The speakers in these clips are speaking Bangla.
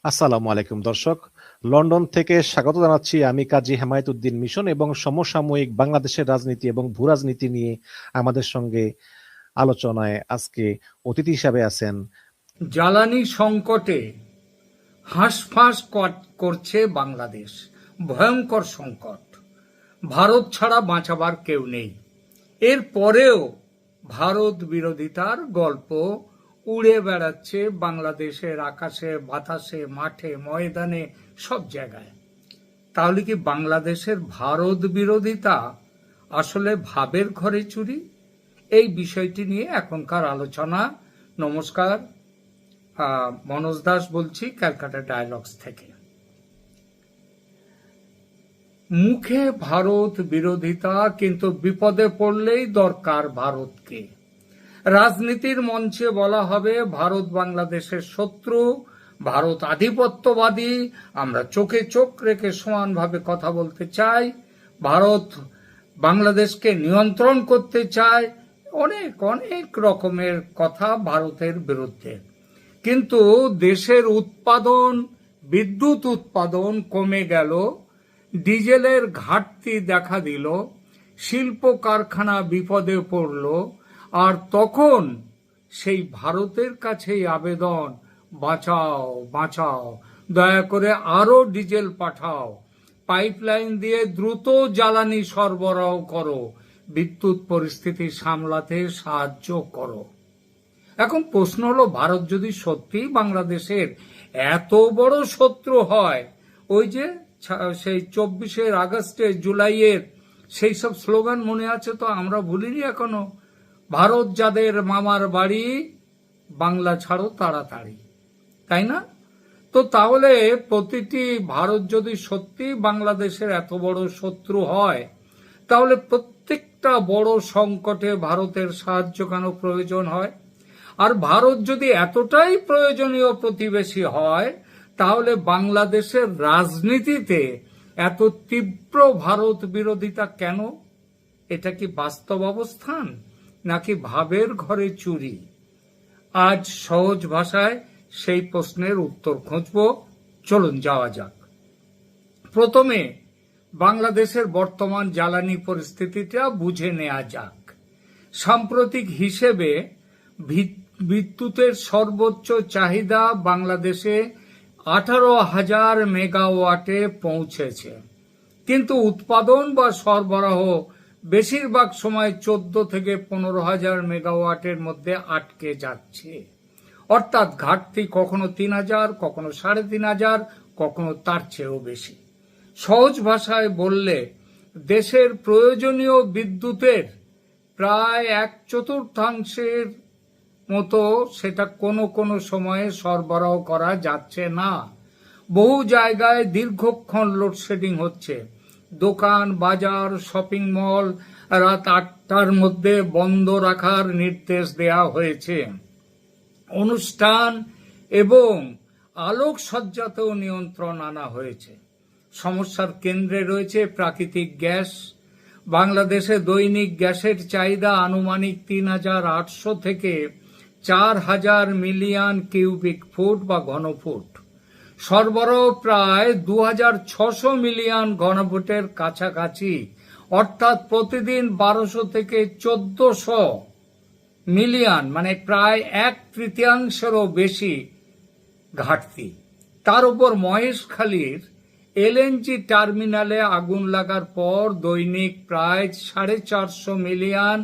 আসসালামু আলাইকুম দর্শক, লন্ডন থেকে স্বাগত জানাচ্ছি। আমি কাজী হেমায়েতুদ্দিন মিশন এবং সমসাময়িক বাংলাদেশের রাজনীতি এবং ভূরাজনীতি নিয়ে আমাদের সঙ্গে আলোচনায় আজকে অতিথি হিসাবে আছেন। জ্বালানি সংকটে হাঁসফাঁস করছে বাংলাদেশ। ভয়ঙ্কর সংকট। ভারত ছাড়া বাঁচাবার কেউ নেই। এর পরেও ভারত বিরোধিতার গল্প উড়ে বেড়াচ্ছে বাংলাদেশের আকাশে, বাতাসে, মাঠে, ময়দানে, সব জায়গায়। তাহলে কি বাংলাদেশের ভারত বিরোধিতা আসলে ভাবের ঘরে চুরি? এই বিষয়টি নিয়ে এখনকার আলোচনা। নমস্কার, মনোজ দাস বলছি ক্যালকাটা ডায়ালগস থেকে। মুখে ভারত বিরোধিতা, কিন্তু বিপদে পড়লেই দরকার ভারতকে। রাজনীতির মঞ্চে বলা হবে ভারত বাংলাদেশের শত্রু, ভারত আধিপত্যবাদী, আমরা চোখে চোখ রেখে সমানভাবে কথা বলতে চাই, ভারত বাংলাদেশকে নিয়ন্ত্রণ করতে চায়, অনেক অনেক রকমের কথা ভারতের বিরুদ্ধে। কিন্তু দেশের উৎপাদন, বিদ্যুৎ উৎপাদন কমে গেল, ডিজেলের ঘাটতি দেখা দিল, শিল্প কারখানা বিপদে পড়ল, আর তখন সেই ভারতের কাছেই আবেদন, বাঁচাও বাঁচাও, দয়া করে আরো ডিজেল পাঠাও, পাইপলাইন দিয়ে দ্রুত জ্বালানি সরবরাহ করো, বিদ্যুৎ পরিস্থিতি সামলাতে সাহায্য করো। এখন প্রশ্ন হলো, ভারত যদি সত্যি বাংলাদেশের এত বড় শত্রু হয়, ওই যে সেই 24শে আগস্টে, জুলাইয়ের সেই সব স্লোগান মনে আছে তো? আমরা ভুলিনি এখনো। ভারত যাদের মামার বাড়ি, বাংলা ছাড়ো তাড়াতাড়ি, তাই না? তো তাহলে প্রতিটি ভারত যদি সত্যি বাংলাদেশের এত বড় শত্রু হয়, তাহলে প্রত্যেকটা বড় সংকটে ভারতের সাহায্য কেন প্রয়োজন হয়? আর ভারত যদি এতটাই প্রয়োজনীয় প্রতিবেশী হয়, তাহলে বাংলাদেশের রাজনীতিতে এত তীব্র ভারত বিরোধিতা কেন? এটা কি বাস্তব অবস্থান, নাকি ভাবের ঘরে চুরি? আজ সহজ ভাষায় সেই প্রশ্নের উত্তর খুঁজব। চলুন যাওয়া যাক। প্রথমে বাংলাদেশের বর্তমান জ্বালানি পরিস্থিতিটা বুঝে নেওয়া যাক। সাম্প্রতিক হিসেবে বিদ্যুতের সর্বোচ্চ চাহিদা বাংলাদেশে 18,000 মেগাওয়াটে পৌঁছেছে, কিন্তু উৎপাদন বা সরবরাহ বেশিরভাগ সময় 14 থেকে 15,000 মেগাওয়াটের মধ্যে আটকে যাচ্ছে। অর্থাৎ ঘাটতি কখনো 3,000, কখনো 3,500, কখনো তার চেয়েও বেশি। সহজ ভাষায় বললে, দেশের প্রয়োজনীয় বিদ্যুতের প্রায় 1/4 মতো সেটা কোনো কোনো সময়ে সরবরাহ করা যাচ্ছে না। বহু জায়গায় দীর্ঘক্ষণ লোডশেডিং হচ্ছে। দোকান, বাজার, শপিং মল রাত 8টার মধ্যে বন্ধ রাখার নির্দেশ দেয়া হয়েছে। অনুষ্ঠান এবং আলোকসজ্জাতেও নিয়ন্ত্রণ আনা হয়েছে। সমস্যার কেন্দ্রে রয়েছে প্রাকৃতিক গ্যাস। বাংলাদেশে দৈনিক গ্যাসের চাহিদা আনুমানিক 3,800 থেকে 4,000 মিলিয়ন কিউবিক ফুট বা ঘনফুট। সরবরাহ প্রায় 2,600 মিলিয়ন ঘনফুটের কাছাকাছি, অর্থাৎ প্রতিদিন 1200 থেকে 1400 মিলিয়ন, মানে প্রায় 1/3 বেশি ঘাটতি। তার উপর মহেশখালীর এলএনজি টার্মিনালে আগুন লাগার পর দৈনিক প্রায় 450 মিলিয়ন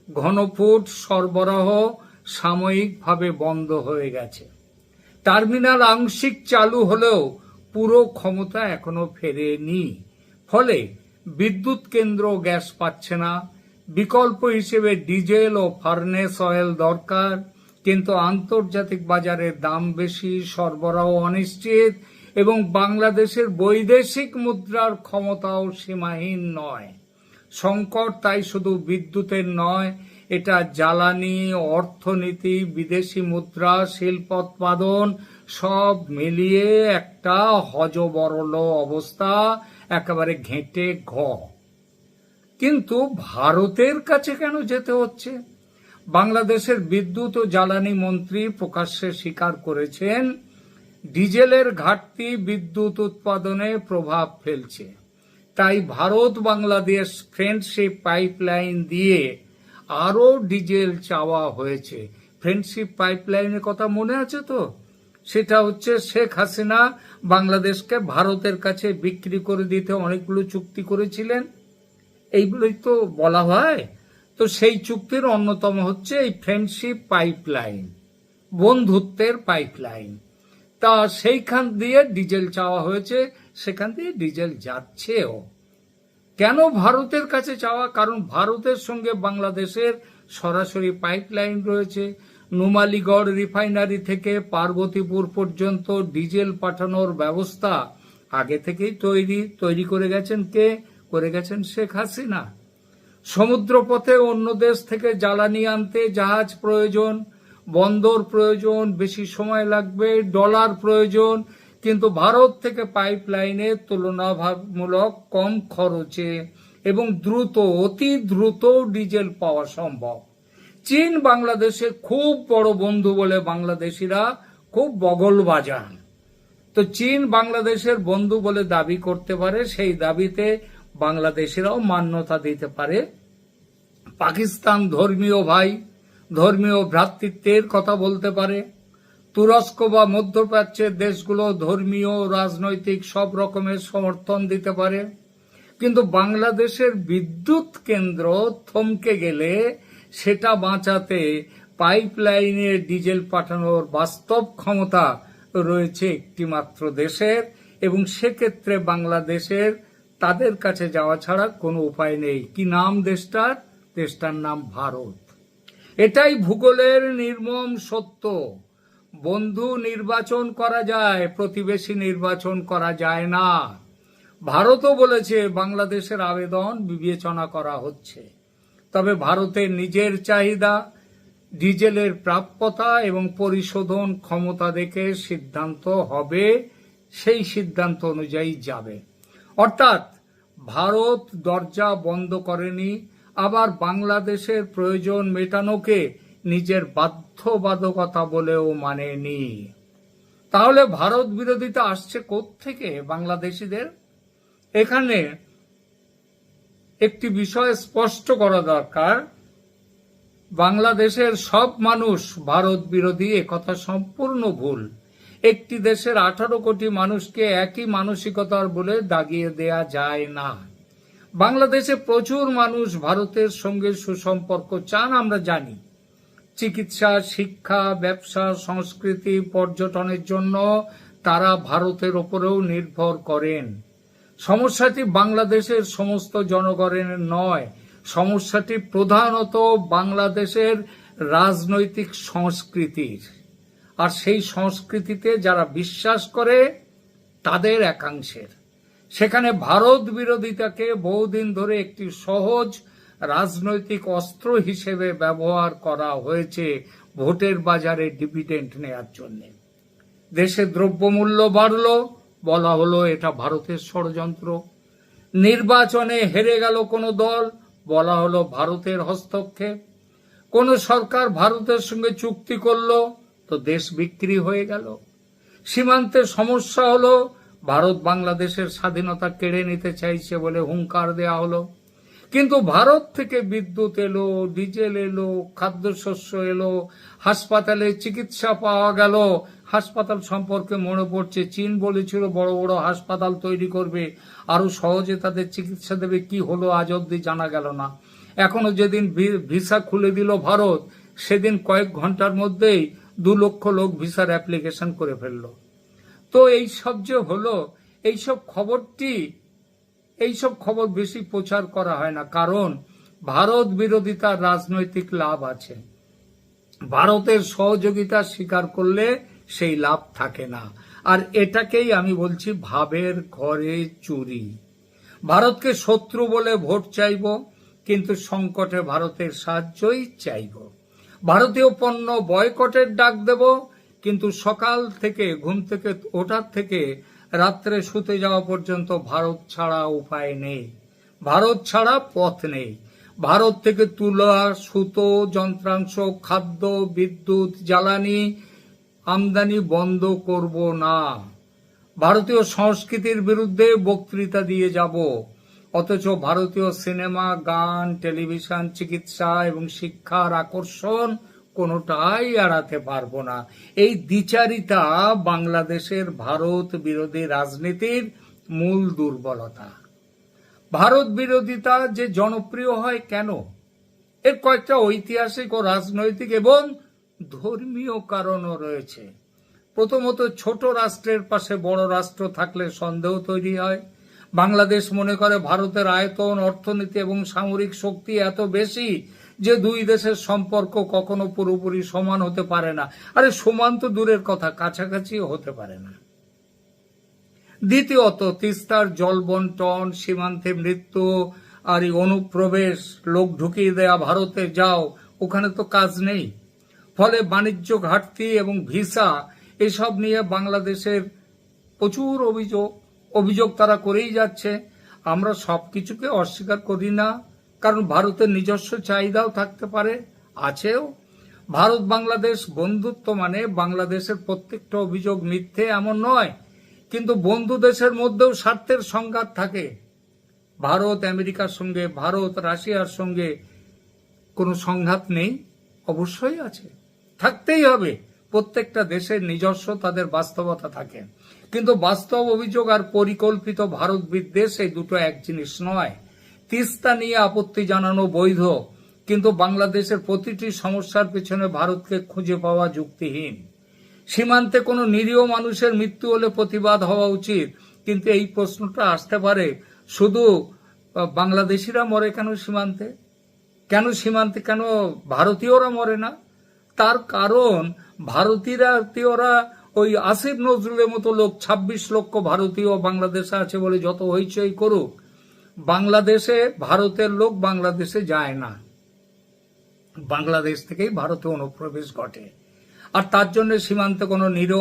ঘনফুট সরবরাহ সাময়িকভাবে বন্ধ হয়ে গেছে। টার্মিনাল আংশিক চালু হলেও পুরো ক্ষমতা এখনো ফেরেনি। ফলে বিদ্যুৎ কেন্দ্র গ্যাস পাচ্ছে না। বিকল্প হিসেবে ডিজেল ও ফার্নেস অয়েল দরকার, কিন্তু আন্তর্জাতিক বাজারে দাম বেশি, সরবরাহ অনিশ্চিত এবং বাংলাদেশের বৈদেশিক মুদ্রার ক্ষমতাও সীমাহীন নয়। সংকট তাই শুধু বিদ্যুতের নয়, এটা জ্বালানি, অর্থনীতি, বিদেশি মুদ্রা, শিল্পোৎপাদন সব মিলিয়ে একটা হযবরল অবস্থা, একেবারে ঘেঁটে ঘ। কিন্তু ভারতের কাছে কেন যেতে হচ্ছে? বাংলাদেশের বিদ্যুৎ ও জ্বালানি মন্ত্রী প্রকাশ্যে স্বীকার করেছেন, ডিজেলের ঘাটতি বিদ্যুৎ উৎপাদনে প্রভাব ফেলছে। তাই ভারত বাংলাদেশ ফ্রেন্ডশিপ পাইপলাইন দিয়ে আরো ডিজেল চাওয়া হয়েছে। ফ্রেন্ডশিপ পাইপলাইনের কথা মনে আছে তো? সেটা হচ্ছে শেখ হাসিনা বাংলাদেশকে ভারতের কাছে বিক্রি করে দিতে অনেকগুলো চুক্তি করেছিলেন, এইগুলোই তো বলা হয়। তো সেই চুক্তির অন্যতম হচ্ছে এই ফ্রেন্ডশিপ পাইপলাইন, বন্ধুত্বের পাইপলাইন। তা সেইখান দিয়ে ডিজেল চাওয়া হয়েছে, সেখান দিয়ে ডিজেল যাচ্ছেও। কেন ভারতের কাছে চাওয়া? কারণ ভারতের সঙ্গে বাংলাদেশের সরাসরি পাইপলাইন রয়েছে। নুমালীগড় রিফাইনারি থেকে পার্বতীপুর পর্যন্ত ডিজেল পাঠানোর ব্যবস্থা আগে থেকেই তৈরি করে গেছেন কে? করে গেছেন শেখ হাসিনা। সমুদ্রপথে অন্য দেশ থেকে জ্বালানি আনতে জাহাজ প্রয়োজন, বন্দর প্রয়োজন, বেশি সময় লাগবে, ডলার প্রয়োজন, কিন্তু ভারত থেকে পাইপলাইনে তুলনামূলক কম খরচে এবং দ্রুত, অতি দ্রুত ডিজেল পাওয়া সম্ভব। চীন বাংলাদেশের খুব বড় বন্ধু বলে বাংলাদেশিরা খুব বগল বাজান। তো চীন বাংলাদেশের বন্ধু বলে দাবি করতে পারে, সেই দাবিতে বাংলাদেশিরাও মান্যতা দিতে পারে। পাকিস্তান ধর্মীয় ভাই, ধর্মীয় ভ্রাতৃত্বের কথা বলতে পারে। তুরস্ক বা মধ্যপ্রাচ্যের দেশগুলো ধর্মীয়, রাজনৈতিক সব রকমের সমর্থন দিতে পারে। কিন্তু বাংলাদেশের বিদ্যুৎ কেন্দ্র থমকে গেলে সেটা বাঁচাতে পাইপলাইনে ডিজেল পাঠানোর বাস্তব ক্ষমতা রয়েছে একটিমাত্র দেশের, এবং সেক্ষেত্রে বাংলাদেশের তাদের কাছে যাওয়া ছাড়া কোনো উপায় নেই। কি নাম দেশটার? দেশটার নাম ভারত। এটাই ভূগোলের নির্মম সত্য। বন্ধু নির্বাচন করা যায়, প্রতিবেশী নির্বাচন করা যায় না। ভারতও বলেছে বাংলাদেশের আবেদন বিবেচনা করা হচ্ছে। তবে ভারতের নিজের চাহিদা, ডিজেলের প্রাপ্যতা এবং পরিশোধন ক্ষমতা দেখে সিদ্ধান্ত হবে, সেই সিদ্ধান্ত অনুযায়ী যাবে। অর্থাৎ ভারত দরজা বন্ধ করেনি, আবার বাংলাদেশের প্রয়োজন মেটানোকে নিজের বাধ্যবাধকতা বলেও মানেনি। তাহলে ভারত বিরোধিতা আসছে কোত্থেকে বাংলাদেশিদের? এখানে একটি বিষয় স্পষ্ট করা দরকার, বাংলাদেশের সব মানুষ ভারত বিরোধী একথা সম্পূর্ণ ভুল। একটি দেশের 18 কোটি মানুষকে একই মানসিকতার বলে দাগিয়ে দেয়া যায় না। বাংলাদেশে প্রচুর মানুষ ভারতের সঙ্গে সুসম্পর্ক চান, আমরা জানি। চিকিৎসা, শিক্ষা, ব্যবসা, সংস্কৃতি, পর্যটনের জন্য তারা ভারতের ওপরেও নির্ভর করেন। সমস্যাটি বাংলাদেশের সমস্ত জনগণের নয়, সমস্যাটি প্রধানত বাংলাদেশের রাজনৈতিক সংস্কৃতির। আর সেই সংস্কৃতিতে যারা বিশ্বাস করে তাদের একাংশের। সেখানে ভারত বিরোধিতাকে বহুদিন ধরে একটি সহজ রাজনৈতিক অস্ত্র হিসেবে ব্যবহার করা হয়েছে ভোটের বাজারে ডিভিডেন্ড নেয়ার জন্য। দেশে দ্রব্যমূল্য বাড়লো, বলা হলো এটা ভারতের ষড়যন্ত্র। নির্বাচনে হেরে গেল কোনো দল, বলা হলো ভারতের হস্তক্ষেপ। কোন সরকার ভারতের সঙ্গে চুক্তি করলো তো দেশ বিক্রি হয়ে গেল। সীমান্তে সমস্যা হলো, ভারত বাংলাদেশের স্বাধীনতা কেড়ে নিতে চাইছে বলে হুঙ্কার দেয়া হলো। কিন্তু ভারত থেকে বিদ্যুৎ এলো, ডিজেল এলো, খাদ্যশস্য এলো, হাসপাতালে চিকিৎসা পাওয়া গেল। হাসপাতাল সম্পর্কে মনে পড়ছে, চীন বলেছিল বড় বড় হাসপাতাল তৈরি করবে, আরো সহজে তাদের চিকিৎসা দেবে। কি হলো আজ অব্দি জানা গেল না। এখনো যেদিন ভিসা খুলে দিল ভারত, সেদিন কয়েক ঘন্টার মধ্যেই 2 লক্ষ লোক ভিসার অ্যাপ্লিকেশন করে ফেলল। তো এই সব যে হলো, এইসব খবর বেশি প্রচার করা হয় না, কারণ ভারত বিরোধিতার রাজনৈতিক লাভ আছে। ভারতের সহযোগিতা স্বীকার করলে সেই লাভ থাকে না। আর এটাকেই আমি বলছি ভাবের ঘরে চুরি। ভারতকে শত্রু বলে ভোট চাইব, কিন্তু সংকটে ভারতের সাহায্যই চাইব। ভারতীয় পণ্য বয়কটের ডাক দেব, কিন্তু সকাল থেকে ঘুম থেকে ওঠার থেকে রাত্রে শুতে যাওয়া পর্যন্ত ভারত ছাড়া উপায় নেই, ভারত ছাড়া পথ নেই। ভারত থেকে তুলা, সুতো, যন্ত্রাংশ, খাদ্য, বিদ্যুৎ, জ্বালানি আমদানি বন্ধ করব না, ভারতীয় সংস্কৃতির বিরুদ্ধে বক্তৃতা দিয়ে যাব, অথচ ভারতীয় সিনেমা, গান, টেলিভিশন, চিকিৎসা এবং শিক্ষার আকর্ষণ কোনোটাই এড়াতে পারবো না। এই দ্বিচারিতা বাংলাদেশের ভারত বিরোধী রাজনীতির মূল দুর্বলতা। ভারত বিরোধিতা যে জনপ্রিয় হয় কেন, এর কয়েকটা ঐতিহাসিক ও রাজনৈতিক এবং ধর্মীয় কারণও রয়েছে। প্রথমত, ছোট রাষ্ট্রের পাশে বড় রাষ্ট্র থাকলে সন্দেহ তৈরি হয়। বাংলাদেশ মনে করে ভারতের আয়তন, অর্থনীতি এবং সামরিক শক্তি এত বেশি যে দুই দেশের সম্পর্ক কখনো পুরোপুরি সমান হতে পারে না। আরে সমান তো দূরের কথা, কাছাকাছিও হতে পারে না। দ্বিতীয়ত, তিস্তার জল বন্টন, সীমান্তে মৃত্যু আর এই অনুপ্রবেশ, লোক ঢুকিয়ে দেয়া, ভারতে যাও, ওখানে তো কাজ নেই। ফলে বাণিজ্য ঘাটতি এবং ভিসা এসব নিয়ে বাংলাদেশের প্রচুর অভিযোগ তারা করেই যাচ্ছে। আমরা সবকিছুকে অস্বীকার করি না, কারণ ভারতের নিজস্ব চাহিদাও থাকতে পারে, আছেও। ভারত বাংলাদেশ বন্ধুত্ব মানে বাংলাদেশের প্রত্যেকটা অভিযোগ মিথ্যে এমন নয়, কিন্তু বন্ধু দেশের মধ্যেও স্বার্থের সংঘাত থাকে। ভারত আমেরিকার সঙ্গে, ভারত রাশিয়ার সঙ্গে কোনো সংঘাত নেই? অবশ্যই আছে, থাকতেই হবে। প্রত্যেকটা দেশের নিজস্ব তাদের বাস্তবতা থাকে, কিন্তু বাস্তব অভিযোগ আর পরিকল্পিত ভারত বিদ্বেষ এই দুটো এক জিনিস নয়। তিস্তা নিয়ে আপত্তি জানানো বৈধ, কিন্তু বাংলাদেশের প্রতিটি সমস্যার পেছনে ভারতকে খুঁজে পাওয়া যুক্তিহীন। সীমান্তে কোনো নিরীহ মানুষের মৃত্যু হলে প্রতিবাদ হওয়া উচিত, কিন্তু এই প্রশ্নটা আসতে পারে, শুধু বাংলাদেশিরা মরে কেন সীমান্তে? কেন ভারতীয়রা মরে না? তার কারণ ভারতীয়রা ওই আসিফ নজরুলের মতো লোক, 26 লক্ষ ভারতীয় বাংলাদেশে আছে বলে যত হইচই করুক, বাংলাদেশে ভারতের লোক বাংলাদেশে যায় না, বাংলাদেশ থেকেই ভারতে অনুপ্রবেশ ঘটে। আর তার জন্য সীমান্তে কোনো নিরীহ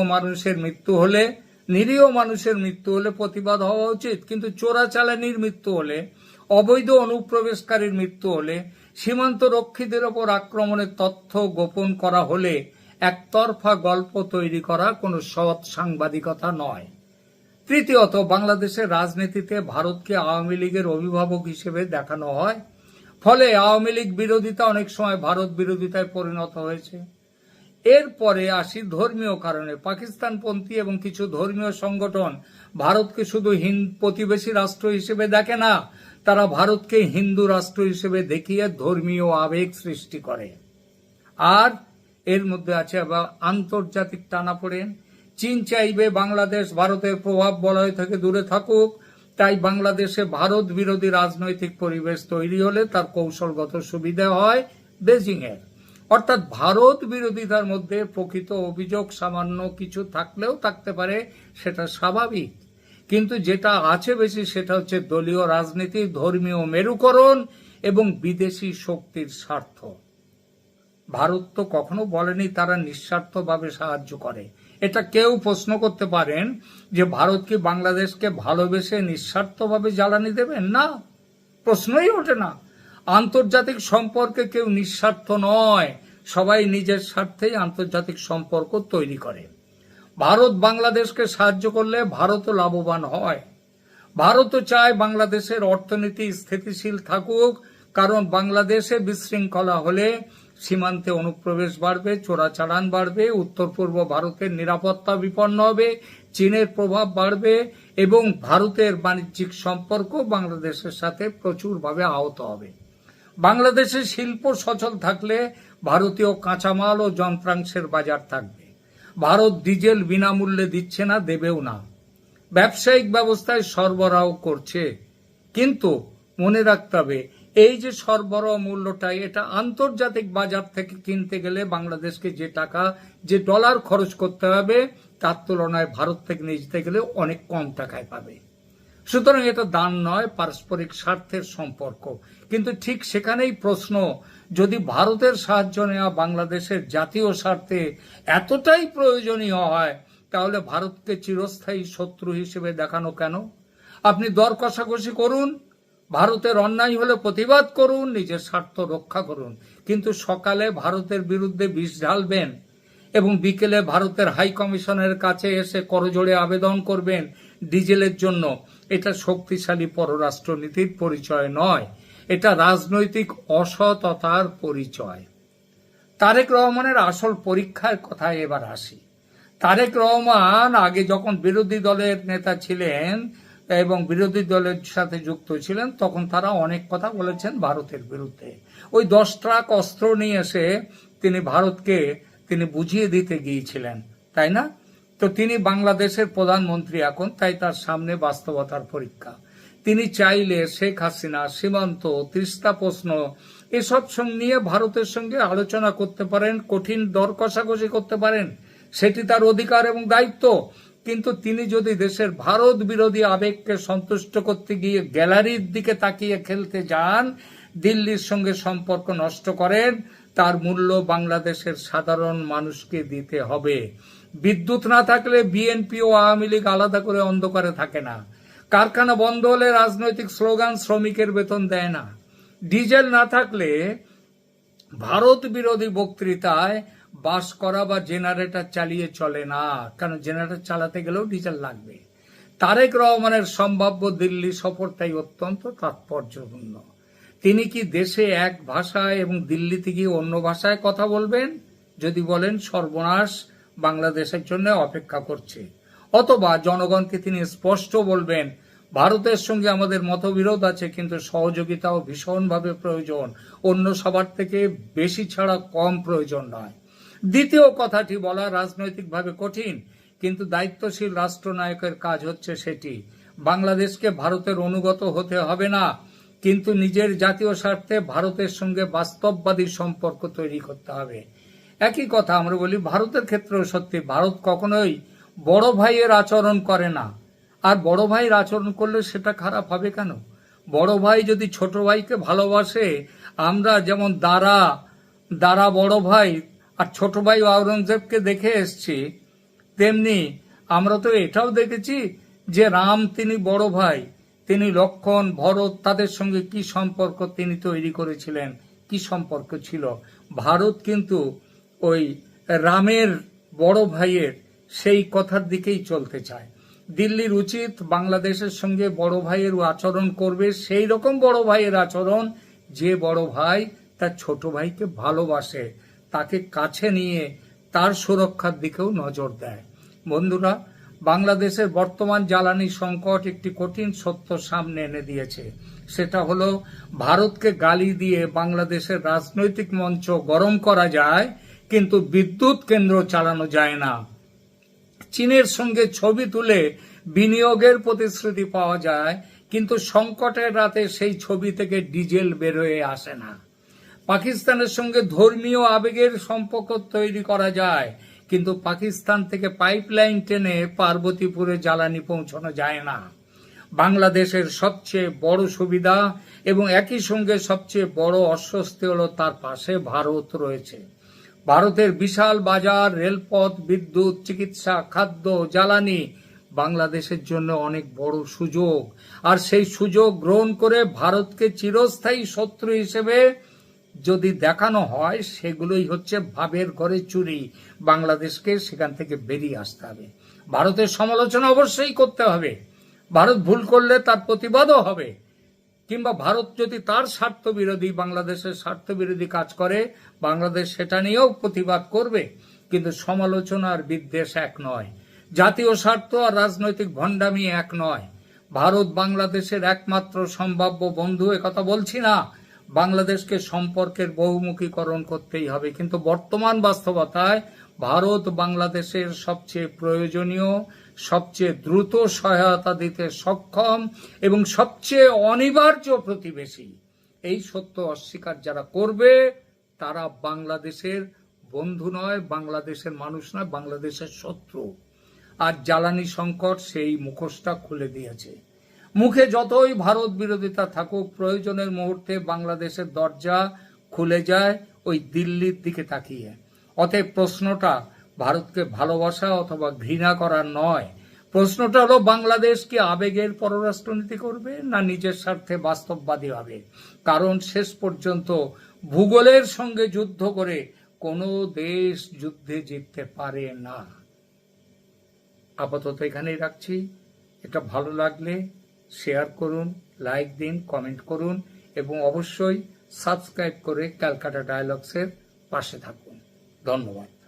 মানুষের মৃত্যু হলে প্রতিবাদ হওয়া উচিত, কিন্তু চোরাচালানির মৃত্যু হলে, অবৈধ অনুপ্রবেশকারীর মৃত্যু হলে, সীমান্ত রক্ষীদের ওপর আক্রমণের তথ্য গোপন করা হলে একতরফা গল্প তৈরি করা কোনো সৎ সাংবাদিকতা নয়। তৃতীয়ত, বাংলাদেশের রাজনীতিতে ভারতকে আওয়ামী লীগের অভিভাবক হিসেবে দেখানো হয়, ফলে আওয়ামী লীগ বিরোধিতা অনেক সময় ভারত বিরোধিতায় পরিণত হয়েছে। এরপরে আসি ধর্মীয় কারণে। পাকিস্তানপন্থী এবং কিছু ধর্মীয় সংগঠন ভারতকে শুধু প্রতিবেশী রাষ্ট্র হিসেবে দেখে না, তারা ভারতকে হিন্দু রাষ্ট্র হিসেবে দেখিয়ে ধর্মীয় আবেগ সৃষ্টি করে। আর এর মধ্যে আছে আবার আন্তর্জাতিক টানাপোড়েন। চীন চাইবে বাংলাদেশ ভারতের প্রভাব বলয় থেকে দূরে থাকুক, তাই বাংলাদেশে ভারত বিরোধী রাজনৈতিক পরিবেশ তৈরি হলে তার কৌশলগত সুবিধা হয় বেজিং এর। অর্থাৎ ভারত বিরোধিতার মধ্যে প্রকৃত অভিযোগ সামান্য কিছু থাকলেও থাকতে পারে, সেটা স্বাভাবিক, কিন্তু যেটা আছে বেশি সেটা হচ্ছে দলীয় রাজনীতি, ধর্মীয় মেরুকরণ এবং বিদেশি শক্তির স্বার্থ। ভারত তো কখনো বলেনি তারা নিঃস্বার্থভাবে সাহায্য করে। এটা কেউ প্রশ্ন করতে পারেন যে ভারত কি বাংলাদেশকে ভালোবেসে নিঃস্বার্থভাবে জ্বালানি দেবেন? না, প্রশ্নই ওঠে না। আন্তর্জাতিক সম্পর্কে কেউ নিঃস্বার্থ নয়, সবাই নিজের স্বার্থেই আন্তর্জাতিক সম্পর্ক তৈরি করে। ভারত বাংলাদেশকে সাহায্য করলে ভারতও লাভবান হয়। ভারতও চায় বাংলাদেশের অর্থনীতি স্থিতিশীল থাকুক, কারণ বাংলাদেশে বিশৃঙ্খলা হলে সীমান্তে অনুপ্রবেশ বাড়বে, চোরাচালান বাড়বে, উত্তর পূর্ব ভারতের নিরাপত্তা বিপন্ন হবে, চীনের প্রভাব বাড়বে এবং ভারতের বাণিজ্যিক সম্পর্ক বাংলাদেশের সাথে প্রচুরভাবে আহত হবে। বাংলাদেশের শিল্প সচল থাকলে ভারতীয় কাঁচামাল ও যন্ত্রাংশের বাজার থাকবে। ভারত ডিজেল বিনামূল্যে দিচ্ছে না, দেবেও না, ব্যবসায়িক ব্যবস্থায় সরবরাহ করছে, কিন্তু মনে রাখতে হবে এই যে সরবরাহ মূল্যটা, এটা আন্তর্জাতিক বাজার থেকে কিনতে গেলে বাংলাদেশকে যে ডলার খরচ করতে হবে তার তুলনায় ভারত থেকে নিতে গেলে অনেক কম টাকায় পাবে। সুতরাং এটা দান নয়, পারস্পরিক স্বার্থের সম্পর্ক। কিন্তু ঠিক সেখানেই প্রশ্ন, যদি ভারতের সাহায্য নেওয়া বাংলাদেশের জাতীয় স্বার্থে এতটাই প্রয়োজনীয় হয়, তাহলে ভারতকে চিরস্থায়ী শত্রু হিসেবে দেখানো কেন? আপনি দর কষাকষি করুন, ভারতের অন্যায় হলে প্রতিবাদ করুন, নিজের স্বার্থ রক্ষা করুন, কিন্তু সকালে ভারতের বিরুদ্ধে বিষ ঢালবেন, এবং বিকেলে ভারতের হাই কমিশনের কাছে এসে করজোড়ে আবেদন করবেন ডিজেলের জন্য, এটা শক্তিশালী পররাষ্ট্রনীতির পরিচয় নয়, এটা রাজনৈতিক অসততার পরিচয়। তারেক রহমানের আসল পরীক্ষার কথায় এবার আসি। তারেক রহমান আগে যখন বিরোধী দলের নেতা ছিলেন এবং বিরোধী দলের সাথে যুক্ত ছিলেন, তখন তারা অনেক কথা বলেছেন ভারতের বিরুদ্ধে। ওই 10 ট্রাক অস্ত্র নিয়ে এসে তিনি ভারতকে বুঝিয়ে দিতে গিয়েছিলেন, তাই না? তো তিনি বাংলাদেশের প্রধানমন্ত্রী এখন, তাই তার সামনে বাস্তবতার পরীক্ষা। তিনি চাইলে শেখ হাসিনা, সীমান্ত, তিস্তা প্রশ্ন এসব নিয়ে ভারতের সঙ্গে আলোচনা করতে পারেন, কঠিন দর কষাকষি করতে পারেন, সেটি তার অধিকার এবং দায়িত্ব। কিন্তু তিনি যদি দেশের ভারত বিরোধী আবেগকে সন্তুষ্ট করতে গিয়ে গ্যালারির দিকে তাকিয়ে খেলতে যান, দিল্লির সঙ্গে সম্পর্ক নষ্ট করেন, তার মূল্য বাংলাদেশের সাধারণ মানুষকে দিতে হবে। বিদ্যুৎ না থাকলে বিএনপি ও আওয়ামী লীগ আলাদা করে অন্ধকারে থাকে না। কারখানা বন্ধ হলে রাজনৈতিক স্লোগান শ্রমিকের বেতন দেয় না। ডিজেল না থাকলে ভারত বিরোধী বক্তৃতায় বাস করা বা জেনারেটর চালিয়ে চলে না, কারণ জেনারেটর চালাতে গেলেও ডিজেল লাগবে। তারেক রহমানের সম্ভাব্য দিল্লি সফরটাই অত্যন্ত তাৎপর্যপূর্ণ। তিনি কি দেশে এক ভাষায় এবং দিল্লিতে গিয়ে অন্য ভাষায় কথা বলবেন? যদি বলেন, সর্বনাশ বাংলাদেশের জন্য অপেক্ষা করছে। অথবা জনগণকে তিনি স্পষ্ট বলবেন, ভারতের সঙ্গে আমাদের মতবিরোধ আছে, কিন্তু সহযোগিতাও ভীষণভাবে প্রয়োজন, অন্য সবার থেকে বেশি ছাড়া কম প্রয়োজন নয়। দ্বিতীয় কথাটি বলা রাজনৈতিকভাবে কঠিন, কিন্তু দায়িত্বশীল রাষ্ট্রনায়কের কাজ হচ্ছে সেটি। বাংলাদেশকে ভারতের অনুগত হতে হবে না, কিন্তু নিজের জাতীয় স্বার্থে ভারতের সঙ্গে বাস্তববাদী সম্পর্ক তৈরি করতে হবে। একই কথা আমরা বলি ভারতের ক্ষেত্রেও সত্যি, ভারত কখনোই বড় ভাইয়ের আচরণ করে না। আর বড় ভাইয়ের আচরণ করলে সেটা খারাপ হবে কেন? বড় ভাই যদি ছোট ভাইকে ভালোবাসে, আমরা যেমন দারা বড় ভাই আর ছোট ভাই আওরঙ্গজেবকে দেখে এসছি, তেমনি আমরা তো এটাও দেখেছি যে রাম তিনি বড় ভাই, তিনি লক্ষ্মণ, ভরত, তাদের সঙ্গে কি সম্পর্ক তিনি তৈরি করেছিলেন, কি সম্পর্ক ছিল। ভারত কিন্তু ওই রামের বড় ভাইয়ের সেই কথার দিকেই চলতে চায়। দিল্লির উচিত বাংলাদেশের সঙ্গে বড় ভাইয়ের আচরণ করবে, সেই রকম বড় ভাইয়ের আচরণ যে বড় ভাই তার ছোট ভাইকে ভালোবাসে, তাকে কাছে নিয়ে তার সুরক্ষার দিকেও নজর দেয়। বন্ধুরা, বাংলাদেশের বর্তমান জ্বালানি সংকট একটি কঠিন সত্য সামনে এনে দিয়েছে। সেটা হলো, ভারতকে গালি দিয়ে বাংলাদেশের রাজনৈতিক মঞ্চ গরম করা যায়, কিন্তু বিদ্যুৎ কেন্দ্র চালানো যায় না। চীনের সঙ্গে ছবি তুলে বিনিয়োগের প্রতিশ্রুতি পাওয়া যায়, কিন্তু সংকটের রাতে সেই ছবি থেকে ডিজেল বেরোয় আসে না। পাকিস্তানের সঙ্গে ধর্মীয় আবেগের সম্পর্ক তৈরি করা যায়, কিন্তু পাকিস্তান থেকে পাইপলাইন টেনে পার্বতীপুরে জ্বালানি পৌঁছানো যায় না। বাংলাদেশের সবচেয়ে বড় সুবিধা এবং একই সঙ্গে সবচেয়ে বড় অস্বস্তি হলো তার পাশে ভারত রয়েছে। ভারতের বিশাল বাজার, রেলপথ, বিদ্যুৎ, চিকিৎসা, খাদ্য, জ্বালানি বাংলাদেশের জন্য অনেক বড় সুযোগ। আর সেই সুযোগ গ্রহণ করে ভারতকে চিরস্থায়ী শত্রু হিসেবে যদি দেখানো হয়, সেগুলোই হচ্ছে ভাবের ঘরে চুরি। বাংলাদেশকে সেখান থেকে বেরিয়ে আসতে হবে। ভারতের সমালোচনা অবশ্যই করতে হবে, ভারত ভুল করলে তার প্রতিবাদও হবে, কিংবা ভারত যদি তার স্বার্থ বিরোধী, বাংলাদেশের স্বার্থ বিরোধী কাজ করে, বাংলাদেশ সেটা নিয়েও প্রতিবাদ করবে। কিন্তু সমালোচনা আর বিদ্বেষ এক নয়, জাতীয় স্বার্থ আর রাজনৈতিক ভণ্ডামি এক নয়। ভারত বাংলাদেশের একমাত্র সম্ভাব্য বন্ধু, একথা বলছি না। বাংলাদেশকে সম্পর্কের বহুমুখীকরণ করতেই হবে, কিন্তু বর্তমান বাস্তবতায় ভারত বাংলাদেশের সবচেয়ে প্রয়োজনীয়, সবচেয়ে দ্রুত সহায়তা দিতে সক্ষম এবং সবচেয়ে অনিবার্য প্রতিবেশী। এই সত্য অস্বীকার যারা করবে, তারা বাংলাদেশের বন্ধু নয়, বাংলাদেশের মানুষ নয়, বাংলাদেশের শত্রু। আর জ্বালানি সংকট সেই মুখোশটা খুলে দিয়েছে। মুখে যতই ভারত বিরোধিতা থাকুক, প্রয়োজনের মুহূর্তে বাংলাদেশের দরজা খুলে যায় ওই দিল্লির দিকে তাকিয়ে। অতএব প্রশ্নটা ভারতকে ভালোবাসা অথবা ঘৃণা করার নয়, প্রশ্নটা হলো বাংলাদেশ কি আবেগের পররাষ্ট্রনীতি করবে না নিজের স্বার্থে বাস্তববাদী হবে। কারণ শেষ পর্যন্ত ভূগোলের সঙ্গে যুদ্ধ করে কোনো দেশ যুদ্ধে জিততে পারে না। আপাতত এখানেই রাখছি। এটা ভালো লাগলে শেয়ার করুন, লাইক দিন, কমেন্ট করুন এবং অবশ্যই সাবস্ক্রাইব করে ক্যালকাটা ডায়ালগসের পাশে থাকুন। ধন্যবাদ।